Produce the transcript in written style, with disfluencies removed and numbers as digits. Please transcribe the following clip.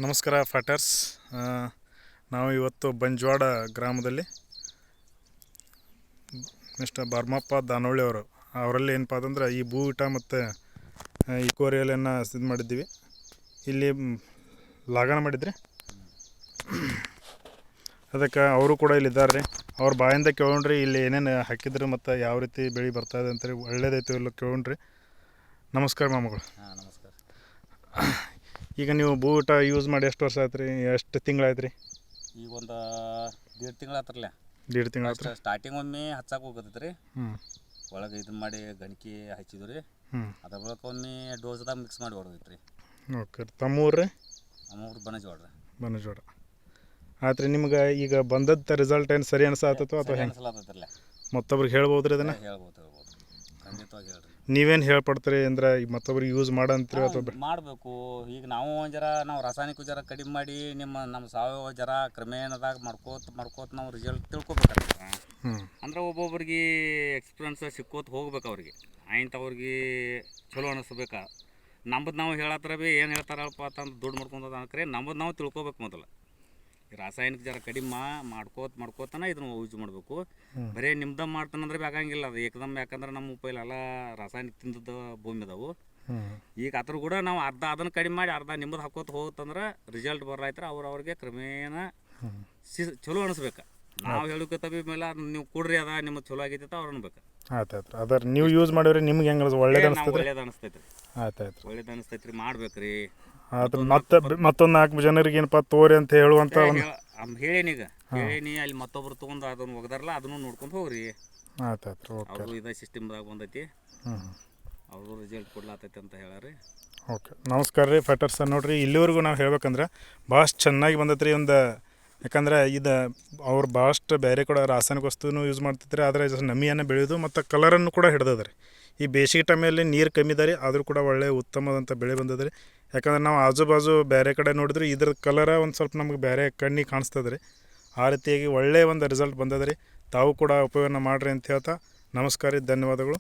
ನಮಸ್ಕಾರ ಫ್ಯಾಟರ್ಸ್. ನಾವು ಇವತ್ತು ಬಂಜ್ವಾಡ ಗ್ರಾಮದಲ್ಲಿ ಮಿಸ್ಟರ್ ಭರಮಪ್ಪ ದಾನೋಳಿ ಅವರಲ್ಲಿ ಏನಪ್ಪ ಅಂತಂದ್ರೆ ಈ ಭೂವಿಟ ಮತ್ತು ಇಕೋರಿಯಲನ್ನು ಇದು ಮಾಡಿದ್ದೀವಿ. ಇಲ್ಲಿ ಲಾಗನ ಮಾಡಿದ್ರಿ, ಅದಕ್ಕೆ ಅವರು ಕೂಡ ಇಲ್ಲಿದ್ದಾರೆ ರೀ. ಅವ್ರ ಬಾಯಿಂದ ಕೇಳೋಣ್ರಿ ಇಲ್ಲಿ ಏನೇನು ಹಾಕಿದ್ರು ಮತ್ತು ಯಾವ ರೀತಿ ಬೆಳೆ ಬರ್ತಾಯಿದೆ ಅಂತೇಳಿ ಒಳ್ಳೇದೈತೆ ಇಲ್ಲ ಕೇಳೋಣ್ರಿ. ನಮಸ್ಕಾರ ಮಾಮಗಳು. ನಮಸ್ಕಾರ. ಈಗ ನೀವು ಭೂವಿಟ ಯೂಸ್ ಮಾಡಿ ಎಷ್ಟು ವರ್ಷ ಆಯ್ತು ರೀ? ಎಷ್ಟು ತಿಂಗಳಾಯ್ತು ರೀ? ಈಗ ಒಂದು 1.5 ತಿಂಗಳು ಆತ್ರಲ್ಲ. 1.5 ತಿಂಗಳು ಆಯ್ತು. ಸ್ಟಾರ್ಟಿಂಗ್ ಒಮ್ಮೆ ಹಚ್ಚಕ್ಕೆ ಹೋಗತ್ತೈತೆ ರೀ. ಒಳಗೆ ಇದನ್ನ ಮಾಡಿ ಗಣಿಕೆ ಹಚ್ಚಿದ್ವಿ ರೀ. ಅದ್ರ ಬಳಿಕ ಒಮ್ಮೆ ಡೋಸ್ದಾಗ ಮಿಕ್ಸ್ ಮಾಡಿ ಹೊಡೆದೈತೆ ರೀ. ಓಕೆ. ತಮ್ಮೂರು ರೀ? ನಮ್ಮೂರು ಬನಜವಾಡ ರೀ. ಬನಜವಾಡ ಆಯ್ತು ರೀ. ನಿಮ್ಗೆ ಈಗ ಬಂದದ್ದು ರಿಸಲ್ಟ್ ಏನು ಸರಿ ಅನಿಸತ್ತೋ ಅಥವಾ ಹೆಂಗೆ ಅನಿಸ್ಲತ್ತೈತ್ರಲ್ಲ? ಮತ್ತೊಬ್ರಿಗೆ ಹೇಳ್ಬೋದು ರೀ ಅದನ್ನು? ಹೇಳ್ಬೋದು ಖಂಡಿತವಾಗಿ ಹೇಳ್ರಿ. ನೀವೇನು ಹೇಳ್ಪಡ್ತೀರಿ ಅಂದ್ರೆ ಈಗ ಮತ್ತೊಬ್ರಿಗೆ ಯೂಸ್ ಮಾಡಂತೀರಿ ಅಥವಾ ಮಾಡಬೇಕು? ಈಗ ನಾವು ನಾವು ರಾಸಾಯನಿಕ ಜರ ಕಡಿಮೆ ಮಾಡಿ ನಮ್ಮ ಸಾವಯವ ಜರ ಕ್ರಮೇಣದಾಗ ಮಾಡ್ಕೋತ ನಾವು ರಿಸಲ್ಟ್ ತಿಳ್ಕೊಬೇಕಾಗ್ತದೆ. ಅಂದ್ರೆ ಒಬ್ಬೊಬ್ರಿಗೆ ಎಕ್ಸ್ಪೀರಿಯನ್ಸ್ ಸಿಕ್ಕೋತ ಹೋಗ್ಬೇಕು. ಅವ್ರಿಗೆ ಅವ್ರಿಗೆ ಚಲೋ ಅನಿಸ್ಬೇಕಾ. ನಮ್ಮದು ನಾವು ಹೇಳತ್ತರ ಭೀ ಏನು ಹೇಳ್ತಾರಲ್ಪ ಅಂತಂದು ದುಡ್ಡು ಮಾಡ್ಕೊಂತ ಅನ್ಕರೆ ನಮ್ಮದು ನಾವು ತಿಳ್ಕೊಬೇಕು. ಮೊದಲು ರಾಸಾಯನಿಕ ಜರ ಕಡಿಮೆ ಮಾಡ್ಕೋತಾನೆ ಇದನ್ನು ಯೂಸ್ ಮಾಡಬೇಕು. ಬರೀ ನಿಮ್ದು ಮಾಡ್ತಾನಂದ್ರೆ ಬೇಕಾಗಿಲ್ಲ ಅದು ಏಕದಮ್. ಯಾಕಂದ್ರೆ ನಮ್ಮ ಉಪಯೋಗ ರಾಸಾಯನಿಕ ತಿಂದದ್ದು ಭೂಮಿ ಅದಾವು. ಈಗ ಅದ್ರ ಕೂಡ ನಾವು ಅರ್ಧ ಅದನ್ನು ಕಡಿಮೆ ಮಾಡಿ ಅರ್ಧ ನಿಮ್ಮದು ಹಾಕೋತ ಹೋಗುತ್ತಂದ್ರೆ ರಿಸಲ್ಟ್ ಬರಲಾಯ್ತಾರೆ. ಅವ್ರಿಗೆ ಕ್ರಮೇಣ ಚಲೋ ಅನಿಸ್ಬೇಕು. ನಾವು ಹೇಳೋಕತ್ತವಿ ಮೇಲೆ ಅದು ನೀವು ಕೊಡ್ರಿ ಅದ ನಿಮ್ಗೆ ಚಲೋ ಆಗೈತೆ ಅವ್ರು ಅನ್ಬೇಕು. ಆಯ್ತು ಅದ್ರ ನೀವು ಯೂಸ್ ಮಾಡಿರಿ ನಿಮ್ಗೆ ಹೆಂಗೆ ಒಳ್ಳೇದು ಅನಿಸ್ತೈತೆ ರೀ. ಆಯ್ತು ಒಳ್ಳೇದು ಅನಿಸ್ತೈತೆ ರೀ. ಮಾಡ್ಬೇಕು ರೀ. ಅದು ಮತ್ತೊಂದು 4 ಜನರಿಗೆ ಏನಪ್ಪ ತೋರಿ ಅಂತ ಹೇಳುವಂಥ ಹೇಳೀನೀಗ ಅಲ್ಲಿ ಮತ್ತೊಬ್ರು ತೊಗೊಂಡು ಅದನ್ನು ಹೋಗದಾರಲ್ಲ ಅದನ್ನು ನೋಡ್ಕೊಂಡು ಹೋಗ್ರಿ. ಆಯ್ತು. ಅವರು ಇದೇ ಸಿಸ್ಟಮ್ದಾಗ ಬಂದೈತಿ. ಅವರು ರಿಸಲ್ಟ್ ಕೊಡ್ಲಾತೈತಿ ಅಂತ ಹೇಳಾರಿ. ಓಕೆ. ನಮಸ್ಕಾರ ರೀ ಫ್ಯಾಟರ್ಸ್. ನೋಡಿರಿ ಇಲ್ಲಿವರೆಗೂ ನಾವು ಹೇಳ್ಬೇಕಂದ್ರೆ ಭಾಳಷ್ಟು ಚೆನ್ನಾಗಿ ಬಂದೈತೆ ರೀ. ಒಂದು ಯಾಕಂದ್ರೆ ಇದು ಅವ್ರು ಭಾಳಷ್ಟು ಬೇರೆ ಕೂಡ ರಾಸಾಯನಿಕ ವಸ್ತುನೂ ಯೂಸ್ ಮಾಡ್ತಿದ್ರು. ಆದರೆ ನಮಿಯನ್ನು ಬೆಳೆಯೋದು ಮತ್ತು ಕಲರನ್ನು ಕೂಡ ಹಿಡ್ದದ ರೀ. ಈ ಬೇಸಿಗೆ ಟೈಮಲ್ಲಿ ನೀರು ಕಮ್ಮಿ ಇದೆ ರೀ, ಆದರೂ ಕೂಡ ಒಳ್ಳೆಯ ಉತ್ತಮವಾದಂಥ ಬೆಳೆ ಬಂದದ ರೀ. ಯಾಕಂದ್ರೆ ನಾವು ಆಜು ಬಾಜು ಬೇರೆ ಕಡೆ ನೋಡಿದ್ರೆ ಇದ್ರ ಕಲರ ಒಂದು ಸ್ವಲ್ಪ ನಮಗೆ ಬೇರೆ ಕಣ್ಣಿಗೆ ಕಾಣಿಸ್ತದೆ ರೀ. ಆ ರೀತಿಯಾಗಿ ಒಳ್ಳೆಯ ಒಂದು ರಿಸಲ್ಟ್ ಬಂದದ ರೀ. ತಾವು ಕೂಡ ಉಪಯೋಗ ಮಾಡಿರಿ ಅಂತ ಹೇಳ್ತಾ ನಮಸ್ಕಾರ ರೀ. ಧನ್ಯವಾದಗಳು.